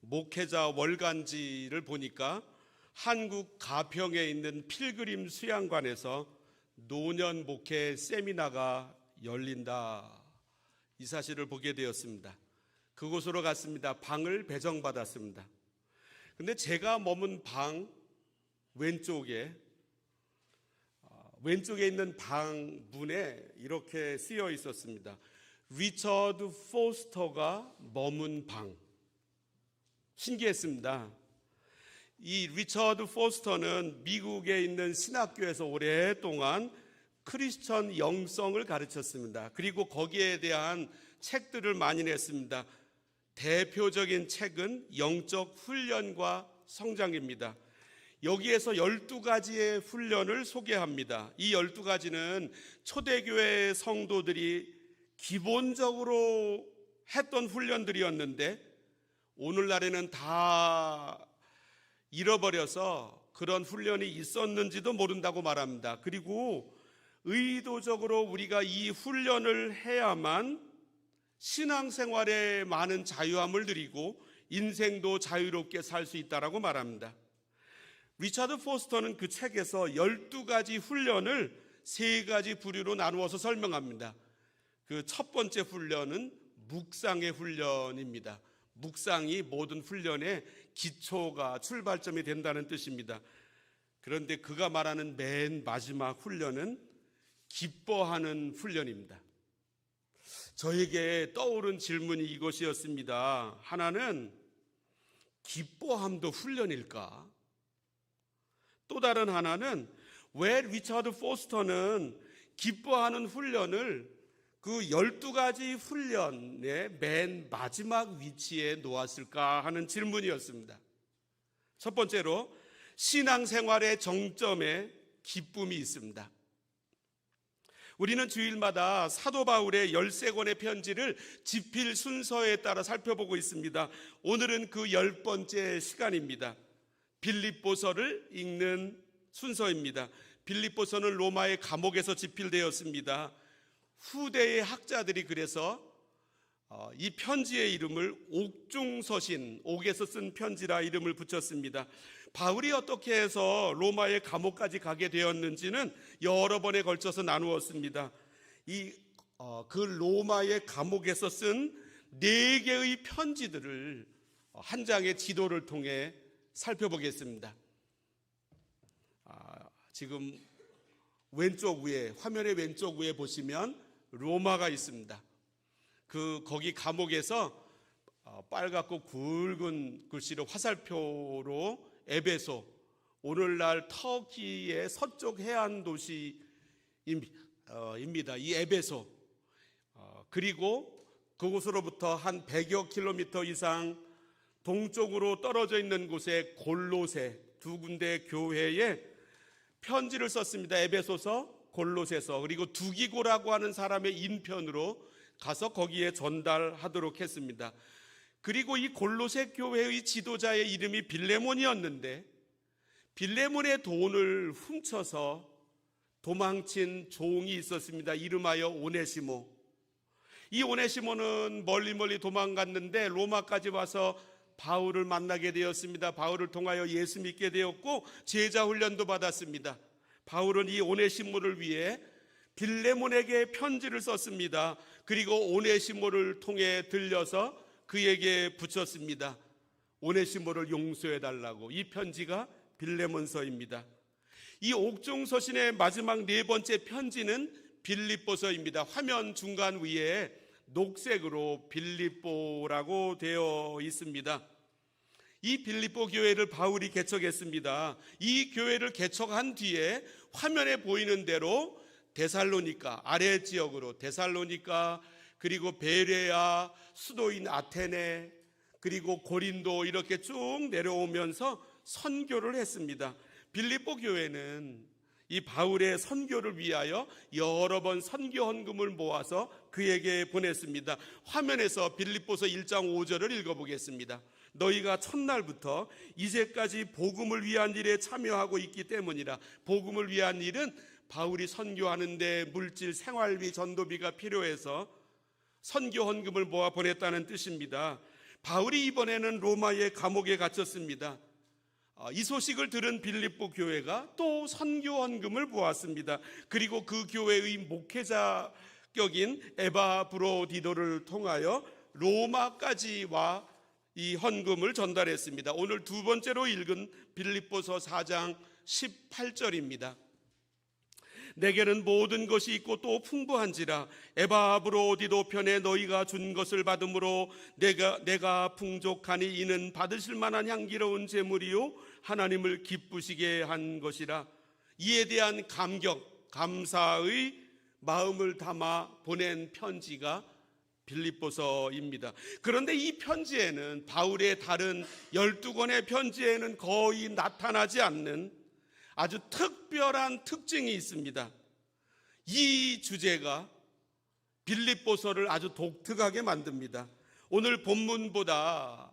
목회자 월간지를 보니까 한국 가평에 있는 필그림 수양관에서 노년 목회 세미나가 열린다, 이 사실을 보게 되었습니다. 그곳으로 갔습니다. 방을 배정받았습니다. 근데 제가 머문 방 왼쪽에 있는 방 문에 이렇게 쓰여 있었습니다. 리처드 포스터가 머문 방. 신기했습니다. 이 리처드 포스터는 미국에 있는 신학교에서 오랫동안 크리스천 영성을 가르쳤습니다. 그리고 거기에 대한 책들을 많이 냈습니다. 대표적인 책은 영적 훈련과 성장입니다. 여기에서 12가지의 훈련을 소개합니다. 이 12가지는 초대교회 성도들이 기본적으로 했던 훈련들이었는데 오늘날에는 다 잃어버려서 그런 훈련이 있었는지도 모른다고 말합니다. 그리고 의도적으로 우리가 이 훈련을 해야만 신앙생활에 많은 자유함을 누리고 인생도 자유롭게 살 수 있다고 말합니다. 리처드 포스터는 그 책에서 12가지 훈련을 3가지 부류로 나누어서 설명합니다. 그 첫 번째 훈련은 묵상의 훈련입니다. 묵상이 모든 훈련의 기초가 출발점이 된다는 뜻입니다. 그런데 그가 말하는 맨 마지막 훈련은 기뻐하는 훈련입니다. 저에게 떠오른 질문이 이것이었습니다. 하나는 기뻐함도 훈련일까? 또 다른 하나는 왜 리처드 포스터는 기뻐하는 훈련을 그 12가지 훈련의 맨 마지막 위치에 놓았을까 하는 질문이었습니다. 첫 번째로 신앙생활의 정점에 기쁨이 있습니다. 우리는 주일마다 사도 바울의 13권의 편지를 집필 순서에 따라 살펴보고 있습니다. 오늘은 그 10번째 시간입니다. 빌립보서를 읽는 순서입니다. 빌립보서는 로마의 감옥에서 집필되었습니다. 후대의 학자들이 그래서 이 편지의 이름을 옥중서신, 옥에서 쓴 편지라 이름을 붙였습니다. 바울이 어떻게 해서 로마의 감옥까지 가게 되었는지는 여러 번에 걸쳐서 나누었습니다. 그 로마의 감옥에서 쓴 4개의 편지들을 한 장의 지도를 통해 살펴보겠습니다. 지금 화면의 왼쪽 위에 보시면 로마가 있습니다. 거기 감옥에서 빨갛고 굵은 글씨로 화살표로 에베소, 오늘날 터키의 서쪽 해안 도시입니다. 이 에베소, 그리고 그곳으로부터 한 100여 킬로미터 이상 동쪽으로 떨어져 있는 곳에 골로새, 2군데 교회에 편지를 썼습니다. 에베소서, 골로새서, 그리고 두기고라고 하는 사람의 인편으로 가서 거기에 전달하도록 했습니다. 그리고 이 골로새 교회의 지도자의 이름이 빌레몬이었는데 빌레몬의 돈을 훔쳐서 도망친 종이 있었습니다. 이름하여 오네시모. 이 오네시모는 멀리 도망갔는데 로마까지 와서 바울을 만나게 되었습니다. 바울을 통하여 예수 믿게 되었고 제자 훈련도 받았습니다. 바울은 이 오네시모를 위해 빌레몬에게 편지를 썼습니다. 그리고 오네시모를 통해 들려서 그에게 붙였습니다. 오네시모를 용서해달라고. 이 편지가 빌레몬서입니다. 이 옥중서신의 마지막 4번째 편지는 빌립보서입니다. 화면 중간 위에 녹색으로 빌립보라고 되어 있습니다. 이 빌립보 교회를 바울이 개척했습니다. 이 교회를 개척한 뒤에 화면에 보이는 대로 데살로니가, 아래 지역으로 데살로니가, 그리고 베레아, 수도인 아테네, 그리고 고린도 이렇게 쭉 내려오면서 선교를 했습니다. 빌립보 교회는 이 바울의 선교를 위하여 여러 번 선교 헌금을 모아서 그에게 보냈습니다. 화면에서 빌립보서 1장 5절을 읽어보겠습니다. 너희가 첫날부터 이제까지 복음을 위한 일에 참여하고 있기 때문이라. 복음을 위한 일은 바울이 선교하는데 물질, 생활비, 전도비가 필요해서 선교 헌금을 모아 보냈다는 뜻입니다. 바울이 이번에는 로마의 감옥에 gat혔습니다. 이 소식을 들은 빌립보 교회가 또 선교 헌금을 모았습니다. 그리고 그 교회의 목회자격인 에바브로디도를 통하여 로마까지 와 이 헌금을 전달했습니다. 오늘 두 번째로 읽은 빌립보서 4장 18절입니다. 내게는 모든 것이 있고 또 풍부한지라 에바브로디도 편에 너희가 준 것을 받음으로 내가 풍족하니 이는 받으실 만한 향기로운 제물이요 하나님을 기쁘시게 한 것이라. 이에 대한 감격, 감사의 마음을 담아 보낸 편지가 빌립보서입니다. 그런데 이 편지에는, 바울의 다른 12권의 편지에는 거의 나타나지 않는 아주 특별한 특징이 있습니다. 이 주제가 빌립보서를 아주 독특하게 만듭니다. 오늘 본문보다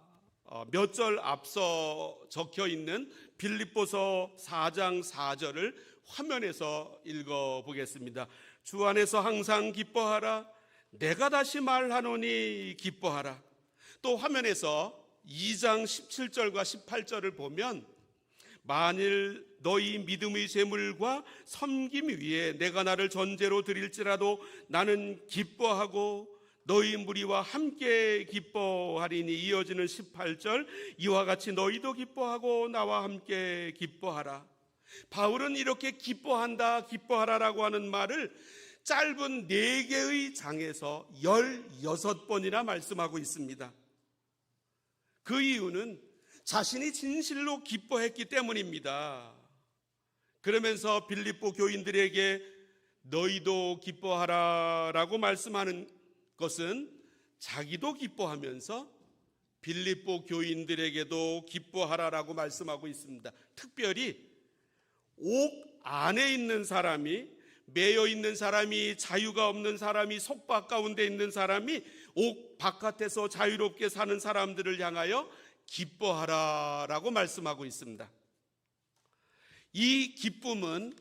몇 절 앞서 적혀 있는 빌립보서 4장 4절을 화면에서 읽어보겠습니다. 주 안에서 항상 기뻐하라. 내가 다시 말하노니 기뻐하라. 또 화면에서 2장 17절과 18절을 보면 만일 너희 믿음의 제물과 섬김 위에 내가 나를 전제로 드릴지라도 나는 기뻐하고 너희 무리와 함께 기뻐하리니. 이어지는 18절, 이와 같이 너희도 기뻐하고 나와 함께 기뻐하라. 바울은 이렇게 기뻐한다, 기뻐하라라고 하는 말을 짧은 4개의 장에서 16번이나 말씀하고 있습니다. 그 이유는 자신이 진실로 기뻐했기 때문입니다. 그러면서 빌립보 교인들에게 너희도 기뻐하라라고 말씀하는 것은 자기도 기뻐하면서 빌립보 교인들에게도 기뻐하라라고 말씀하고 있습니다. 특별히 옥 안에 있는 사람이, 매여 있는 사람이, 자유가 없는 사람이, 속박 가운데 있는 사람이 옥 바깥에서 자유롭게 사는 사람들을 향하여 기뻐하라라고 말씀하고 있습니다. 이 기쁨은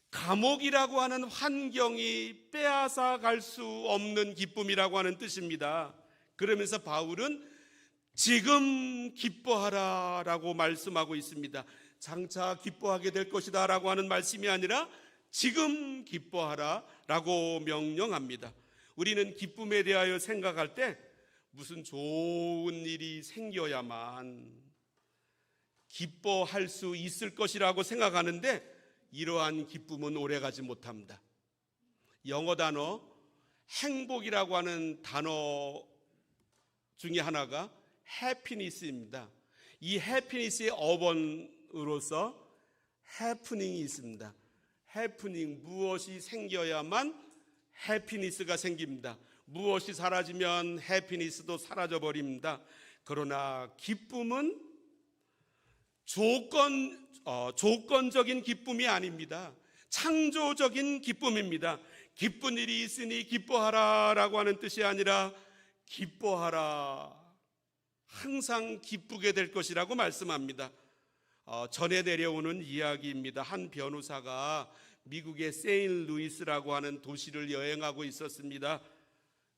감옥이라고 하는 환경이 빼앗아 갈 수 없는 기쁨이라고 하는 뜻입니다. 그러면서 바울은 지금 기뻐하라라고 말씀하고 있습니다. 장차 기뻐하게 될 것이다 라고 하는 말씀이 아니라 지금 기뻐하라라고 명령합니다. 우리는 기쁨에 대하여 생각할 때 무슨 좋은 일이 생겨야만 기뻐할 수 있을 것이라고 생각하는데 이러한 기쁨은 오래가지 못합니다. 영어 단어 행복이라고 하는 단어 중에 하나가 해피니스입니다. 이 해피니스의 어원으로서 해프닝이 있습니다. 해프닝, 무엇이 생겨야만 해피니스가 생깁니다. 무엇이 사라지면 해피니스도 사라져버립니다. 그러나 기쁨은 조건적인 기쁨이 아닙니다. 창조적인 기쁨입니다. 기쁜 일이 있으니 기뻐하라라고 하는 뜻이 아니라 기뻐하라, 항상 기쁘게 될 것이라고 말씀합니다. 전해 내려오는 이야기입니다. 한 변호사가 미국의 세인루이스라고 하는 도시를 여행하고 있었습니다.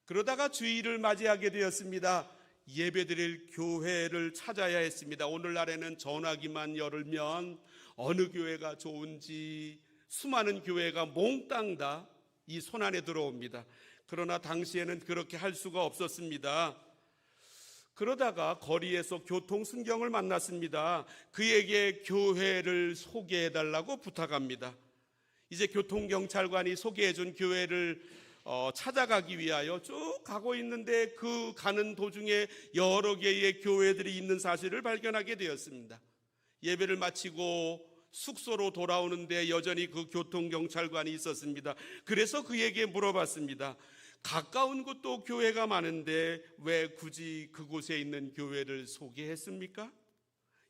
그러다가 주일을 맞이하게 되었습니다. 예배드릴 교회를 찾아야 했습니다. 오늘날에는 전화기만 열면 어느 교회가 좋은지 수많은 교회가 몽땅 다 이 손안에 들어옵니다. 그러나 당시에는 그렇게 할 수가 없었습니다. 그러다가 거리에서 교통순경을 만났습니다. 그에게 교회를 소개해달라고 부탁합니다. 이제 교통경찰관이 소개해준 교회를 찾아가기 위하여 쭉 가고 있는데 그 가는 도중에 여러 개의 교회들이 있는 사실을 발견하게 되었습니다. 예배를 마치고 숙소로 돌아오는데 여전히 그 교통경찰관이 있었습니다. 그래서 그에게 물어봤습니다. 가까운 곳도 교회가 많은데 왜 굳이 그곳에 있는 교회를 소개했습니까?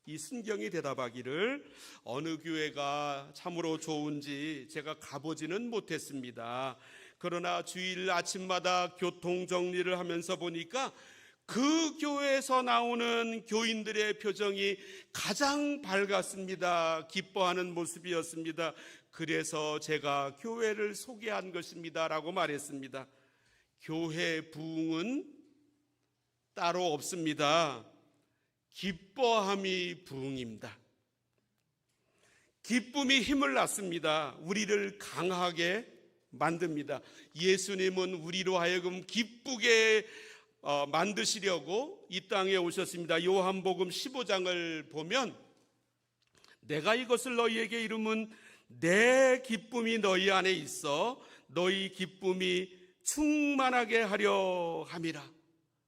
이 순경이 대답하기를 어느 교회가 참으로 좋은지 제가 가보지는 못했습니다. 그러나 주일 아침마다 교통 정리를 하면서 보니까 그 교회에서 나오는 교인들의 표정이 가장 밝았습니다. 기뻐하는 모습이었습니다. 그래서 제가 교회를 소개한 것입니다 라고 말했습니다. 교회 부흥은 따로 없습니다. 기뻐함이 부흥입니다. 기쁨이 힘을 낳습니다. 우리를 강하게 만듭니다. 예수님은 우리로 하여금 기쁘게 만드시려고 이 땅에 오셨습니다. 요한복음 15장을 보면 내가 이것을 너희에게 이름은 내 기쁨이 너희 안에 있어 너희 기쁨이 충만하게 하려 함이라.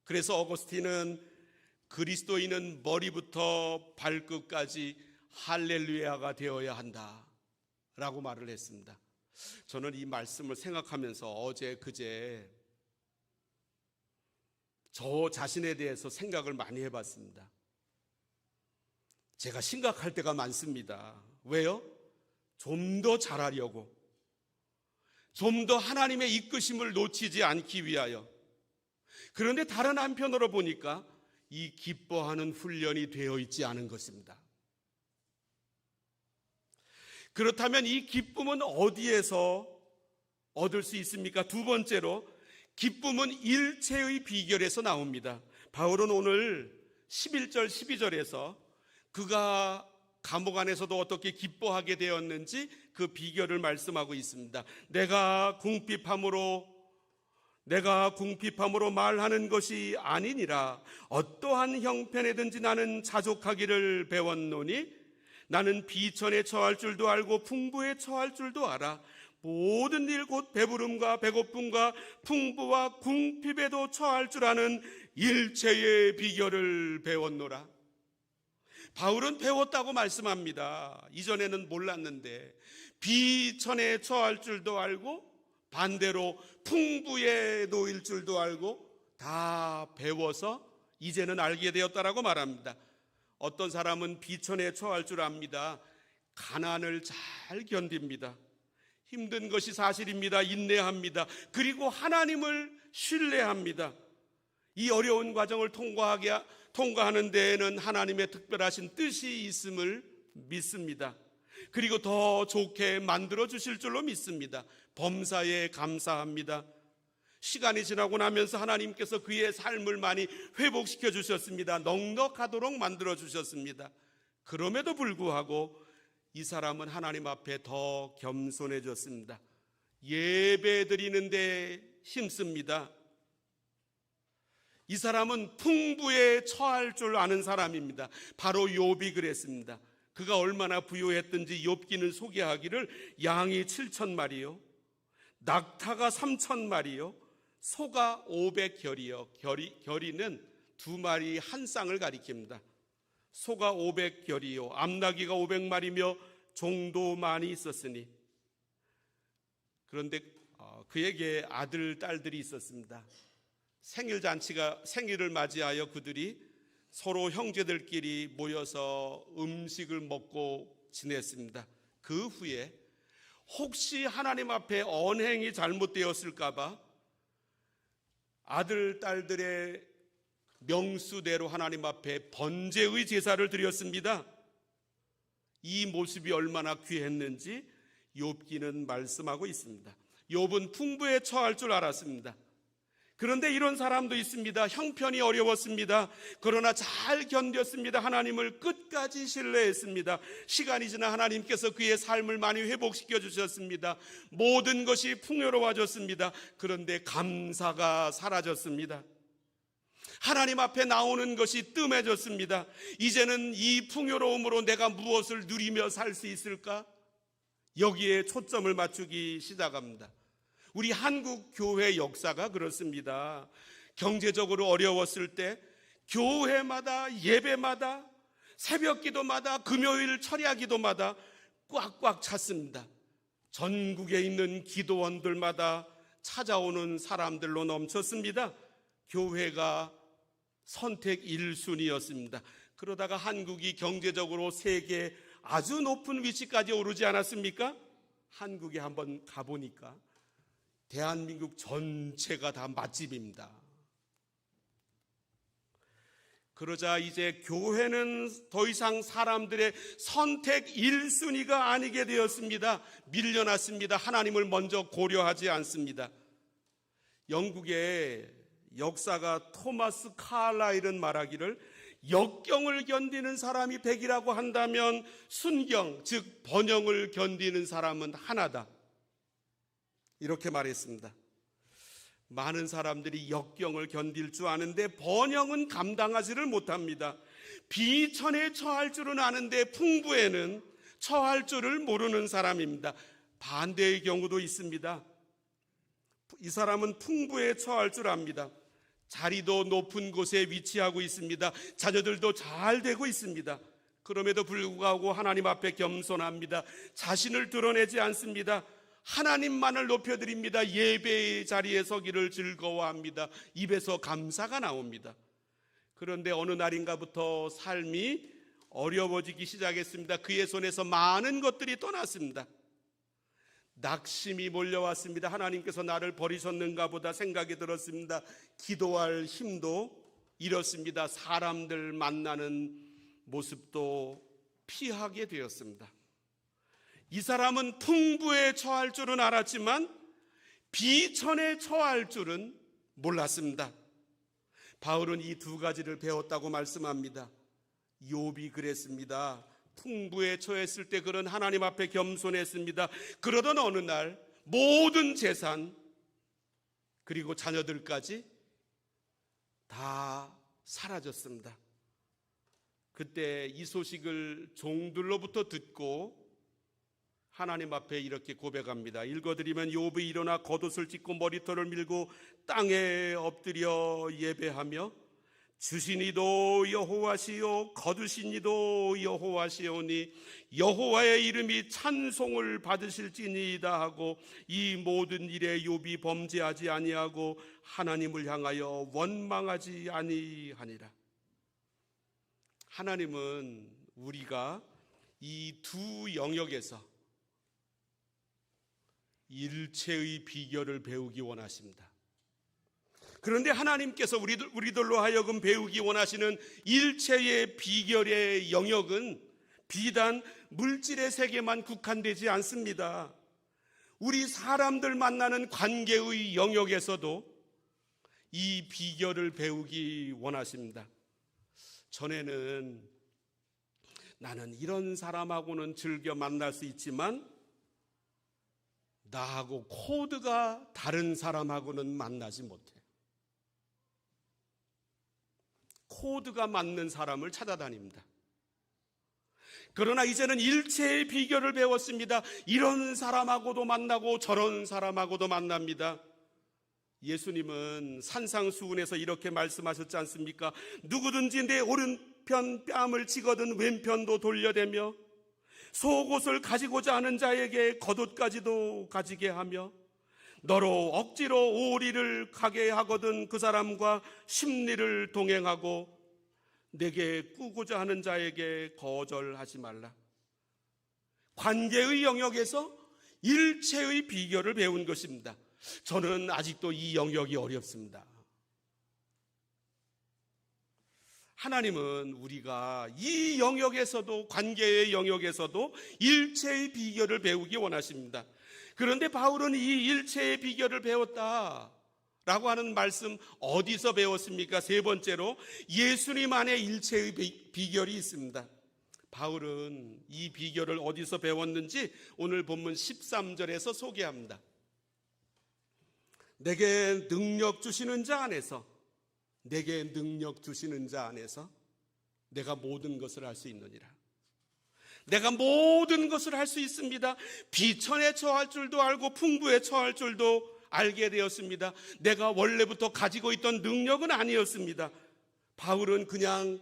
그래서 어거스틴은 그리스도인은 머리부터 발끝까지 할렐루야가 되어야 한다 라고 말을 했습니다. 저는 이 말씀을 생각하면서 어제 그제 저 자신에 대해서 생각을 많이 해봤습니다. 제가 심각할 때가 많습니다. 왜요? 좀 더 잘하려고, 좀 더 하나님의 이끄심을 놓치지 않기 위하여. 그런데 다른 한편으로 보니까 이 기뻐하는 훈련이 되어 있지 않은 것입니다. 그렇다면 이 기쁨은 어디에서 얻을 수 있습니까? 두 번째로, 기쁨은 일체의 비결에서 나옵니다. 바울은 오늘 11절 12절에서 그가 감옥 안에서도 어떻게 기뻐하게 되었는지 그 비결을 말씀하고 있습니다. 내가 궁핍함으로 말하는 것이 아니니라. 어떠한 형편에든지 나는 자족하기를 배웠노니 나는 비천에 처할 줄도 알고 풍부에 처할 줄도 알아. 모든 일 곧 배부름과 배고픔과 풍부와 궁핍에도 처할 줄 아는 일체의 비결을 배웠노라. 바울은 배웠다고 말씀합니다. 이전에는 몰랐는데 비천에 처할 줄도 알고 반대로 풍부에 놓일 줄도 알고 다 배워서 이제는 알게 되었다라고 말합니다. 어떤 사람은 비천에 처할 줄 압니다. 가난을 잘 견딥니다. 힘든 것이 사실입니다. 인내합니다. 그리고 하나님을 신뢰합니다. 이 어려운 과정을 통과하는 데에는 하나님의 특별하신 뜻이 있음을 믿습니다. 그리고 더 좋게 만들어 주실 줄로 믿습니다. 범사에 감사합니다. 시간이 지나고 나면서 하나님께서 그의 삶을 많이 회복시켜 주셨습니다. 넉넉하도록 만들어 주셨습니다. 그럼에도 불구하고 이 사람은 하나님 앞에 더 겸손해졌습니다. 예배 드리는데 힘씁니다. 이 사람은 풍부에 처할 줄 아는 사람입니다. 바로 욥이 그랬습니다. 그가 얼마나 부유했든지 욥기는 소개하기를 양이 7,000마리요, 낙타가 3,000마리요, 소가 500결이요. 결이는 2마리 한 쌍을 가리킵니다. 소가 500결이요, 암나귀가 500마리며 종도 많이 있었으니. 그런데 그에게 아들, 딸들이 있었습니다. 생일을 맞이하여 그들이 서로 형제들끼리 모여서 음식을 먹고 지냈습니다. 그 후에 혹시 하나님 앞에 언행이 잘못되었을까봐 아들, 딸들의 명수대로 하나님 앞에 번제의 제사를 드렸습니다. 이 모습이 얼마나 귀했는지 욥기는 말씀하고 있습니다. 욥은 풍부에 처할 줄 알았습니다. 그런데 이런 사람도 있습니다. 형편이 어려웠습니다. 그러나 잘 견뎠습니다. 하나님을 끝까지 신뢰했습니다. 시간이 지나 하나님께서 그의 삶을 많이 회복시켜 주셨습니다. 모든 것이 풍요로워졌습니다. 그런데 감사가 사라졌습니다. 하나님 앞에 나오는 것이 뜸해졌습니다. 이제는 이 풍요로움으로 내가 무엇을 누리며 살 수 있을까? 여기에 초점을 맞추기 시작합니다. 우리 한국 교회 역사가 그렇습니다. 경제적으로 어려웠을 때 교회마다, 예배마다, 새벽 기도마다, 금요일 철야 기도마다 꽉꽉 찼습니다. 전국에 있는 기도원들마다 찾아오는 사람들로 넘쳤습니다. 교회가 선택 1순위였습니다. 그러다가 한국이 경제적으로 세계 아주 높은 위치까지 오르지 않았습니까? 한국에 한번 가보니까 대한민국 전체가 다 맛집입니다. 그러자 이제 교회는 더 이상 사람들의 선택 1순위가 아니게 되었습니다. 밀려났습니다. 하나님을 먼저 고려하지 않습니다. 영국의 역사가 토마스 칼라일은 말하기를 역경을 견디는 사람이 100이라고 한다면 순경, 즉 번영을 견디는 사람은 하나다, 이렇게 말했습니다. 많은 사람들이 역경을 견딜 줄 아는데 번영은 감당하지를 못합니다. 비천에 처할 줄은 아는데 풍부에는 처할 줄을 모르는 사람입니다. 반대의 경우도 있습니다. 이 사람은 풍부에 처할 줄 압니다. 자리도 높은 곳에 위치하고 있습니다. 자녀들도 잘 되고 있습니다. 그럼에도 불구하고 하나님 앞에 겸손합니다. 자신을 드러내지 않습니다. 하나님만을 높여드립니다. 예배의 자리에 서기를 즐거워합니다. 입에서 감사가 나옵니다. 그런데 어느 날인가부터 삶이 어려워지기 시작했습니다. 그의 손에서 많은 것들이 떠났습니다. 낙심이 몰려왔습니다. 하나님께서 나를 버리셨는가 보다 생각이 들었습니다. 기도할 힘도 잃었습니다. 사람들 만나는 모습도 피하게 되었습니다. 이 사람은 풍부에 처할 줄은 알았지만 비천에 처할 줄은 몰랐습니다. 바울은 이 두 가지를 배웠다고 말씀합니다. 욥이 그랬습니다. 풍부에 처했을 때 그는 하나님 앞에 겸손했습니다. 그러던 어느 날 모든 재산 그리고 자녀들까지 다 사라졌습니다. 그때 이 소식을 종들로부터 듣고 하나님 앞에 이렇게 고백합니다. 읽어드리면 욥이 일어나 겉옷을 찢고 머리털을 밀고 땅에 엎드려 예배하며 주신 이도 여호와시요 거두신 이도 여호와시오니 여호와의 이름이 찬송을 받으실지니이다 하고 이 모든 일에 욥이 범죄하지 아니하고 하나님을 향하여 원망하지 아니하니라. 하나님은 우리가 이 두 영역에서 일체의 비결을 배우기 원하십니다. 그런데 하나님께서 우리들로 하여금 배우기 원하시는 일체의 비결의 영역은 비단 물질의 세계만 국한되지 않습니다. 우리 사람들 만나는 관계의 영역에서도 이 비결을 배우기 원하십니다. 전에는 나는 이런 사람하고는 즐겨 만날 수 있지만 나하고 코드가 다른 사람하고는 만나지 못해. 코드가 맞는 사람을 찾아다닙니다. 그러나 이제는 일체의 비결을 배웠습니다. 이런 사람하고도 만나고 저런 사람하고도 만납니다. 예수님은 산상수훈에서 이렇게 말씀하셨지 않습니까? 누구든지 내 오른편 뺨을 치거든 왼편도 돌려대며 속옷을 가지고자 하는 자에게 겉옷까지도 가지게 하며 너로 억지로 오리를 가게 하거든 그 사람과 십리를 동행하고 내게 꾸고자 하는 자에게 거절하지 말라. 관계의 영역에서 일체의 비결을 배운 것입니다. 저는 아직도 이 영역이 어렵습니다. 하나님은 우리가 이 영역에서도, 관계의 영역에서도 일체의 비결을 배우기 원하십니다. 그런데 바울은 이 일체의 비결을 배웠다라고 하는 말씀 어디서 배웠습니까? 세 번째로 예수님 안에 일체의 비결이 있습니다. 바울은 이 비결을 어디서 배웠는지 오늘 본문 13절에서 소개합니다. 내게 능력 주시는 자 안에서, 내게 능력 주시는 자 안에서 내가 모든 것을 할 수 있느니라. 내가 모든 것을 할 수 있습니다. 비천에 처할 줄도 알고 풍부에 처할 줄도 알게 되었습니다. 내가 원래부터 가지고 있던 능력은 아니었습니다. 바울은 그냥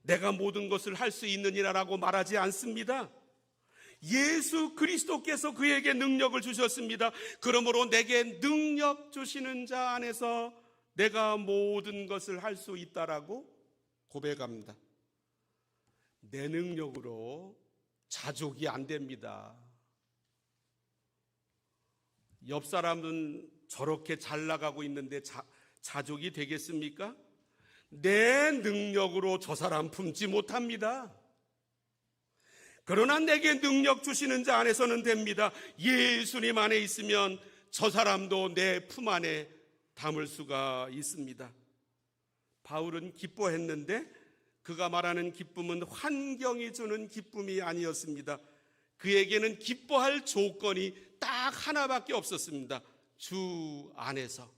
내가 모든 것을 할 수 있느니라라고 말하지 않습니다. 예수 그리스도께서 그에게 능력을 주셨습니다. 그러므로 내게 능력 주시는 자 안에서 내가 모든 것을 할 수 있다라고 고백합니다. 내 능력으로 자족이 안 됩니다. 옆 사람은 저렇게 잘 나가고 있는데 자족이 되겠습니까? 내 능력으로 저 사람 품지 못합니다. 그러나 내게 능력 주시는 자 안에서는 됩니다. 예수님 안에 있으면 저 사람도 내 품 안에 담을 수가 있습니다. 바울은 기뻐했는데 그가 말하는 기쁨은 환경이 주는 기쁨이 아니었습니다. 그에게는 기뻐할 조건이 딱 하나밖에 없었습니다. 주 안에서.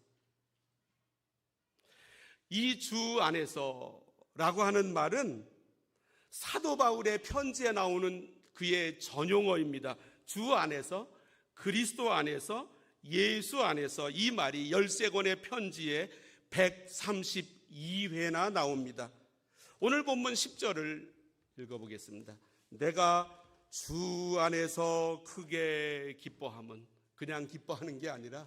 이 주 안에서라고 하는 말은 사도 바울의 편지에 나오는 그의 전용어입니다. 주 안에서, 그리스도 안에서, 예수 안에서, 이 말이 13권의 편지에 132회나 나옵니다. 오늘 본문 10절을 읽어보겠습니다. 내가 주 안에서 크게 기뻐함은, 그냥 기뻐하는 게 아니라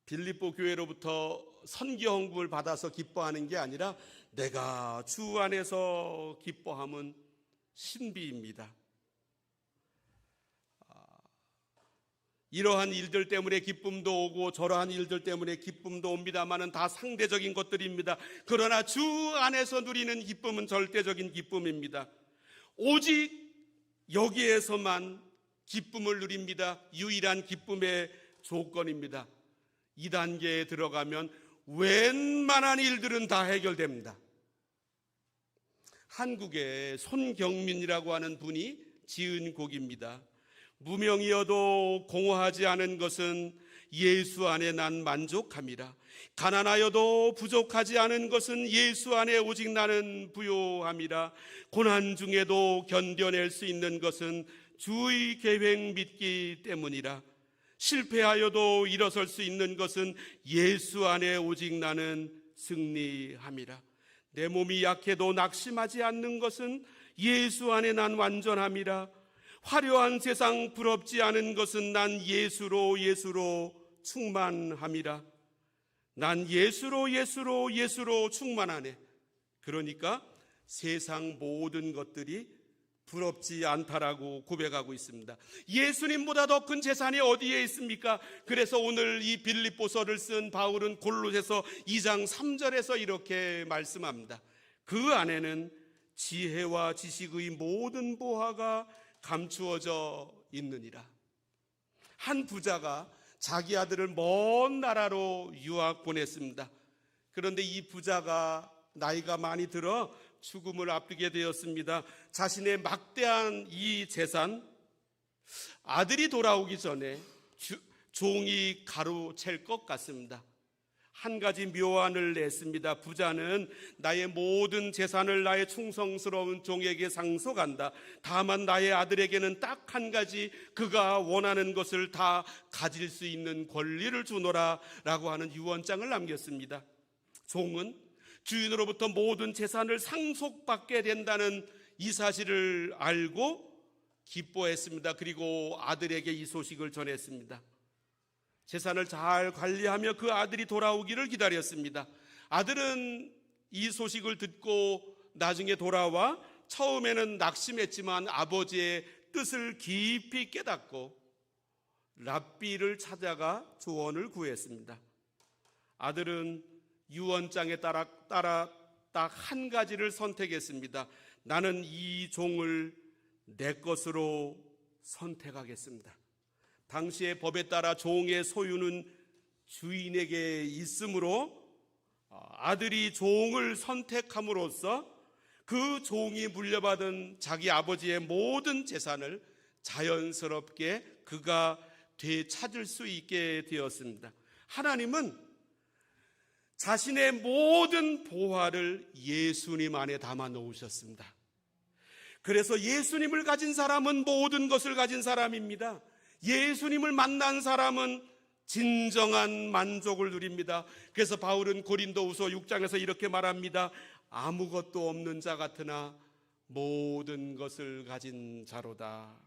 빌립보 교회로부터 선교 헌금을 받아서 기뻐하는 게 아니라 내가 주 안에서 기뻐함은 신비입니다. 이러한 일들 때문에 기쁨도 오고 저러한 일들 때문에 기쁨도 옵니다만은 다 상대적인 것들입니다. 그러나 주 안에서 누리는 기쁨은 절대적인 기쁨입니다. 오직 여기에서만 기쁨을 누립니다. 유일한 기쁨의 조건입니다. 이 단계에 들어가면 웬만한 일들은 다 해결됩니다. 한국의 손경민이라고 하는 분이 지은 곡입니다. 무명이어도 공허하지 않은 것은 예수 안에 난 만족함이라. 가난하여도 부족하지 않은 것은 예수 안에 오직 나는 부요함이라. 고난 중에도 견뎌낼 수 있는 것은 주의 계획 믿기 때문이라. 실패하여도 일어설 수 있는 것은 예수 안에 오직 나는 승리함이라. 내 몸이 약해도 낙심하지 않는 것은 예수 안에 난 완전함이라. 화려한 세상 부럽지 않은 것은 난 예수로 충만함이라. 난 예수로 충만하네. 그러니까 세상 모든 것들이 부럽지 않다라고 고백하고 있습니다. 예수님보다 더 큰 재산이 어디에 있습니까? 그래서 오늘 이 빌립보서를 쓴 바울은 골로새서 2장 3절에서 이렇게 말씀합니다. 그 안에는 지혜와 지식의 모든 보화가 감추어져 있느니라. 한 부자가 자기 아들을 먼 나라로 유학 보냈습니다. 그런데 이 부자가 나이가 많이 들어 죽음을 앞두게 되었습니다. 자신의 막대한 이 재산, 아들이 돌아오기 전에 종이 가로챌 것 같습니다. 한 가지 묘안을 냈습니다. 부자는 나의 모든 재산을 나의 충성스러운 종에게 상속한다. 다만 나의 아들에게는 딱 한 가지 그가 원하는 것을 다 가질 수 있는 권리를 주노라 라고 하는 유언장을 남겼습니다. 종은 주인으로부터 모든 재산을 상속받게 된다는 이 사실을 알고 기뻐했습니다. 그리고 아들에게 이 소식을 전했습니다. 재산을 잘 관리하며 그 아들이 돌아오기를 기다렸습니다. 아들은 이 소식을 듣고 나중에 돌아와 처음에는 낙심했지만 아버지의 뜻을 깊이 깨닫고 랍비를 찾아가 조언을 구했습니다. 아들은 유언장에 따라 딱 한 가지를 선택했습니다. 나는 이 종을 내 것으로 선택하겠습니다. 당시의 법에 따라 종의 소유는 주인에게 있으므로 아들이 종을 선택함으로써 그 종이 물려받은 자기 아버지의 모든 재산을 자연스럽게 그가 되찾을 수 있게 되었습니다. 하나님은 자신의 모든 보화를 예수님 안에 담아 놓으셨습니다. 그래서 예수님을 가진 사람은 모든 것을 가진 사람입니다. 예수님을 만난 사람은 진정한 만족을 누립니다. 그래서 바울은 고린도후서 6장에서 이렇게 말합니다. 아무것도 없는 자 같으나 모든 것을 가진 자로다.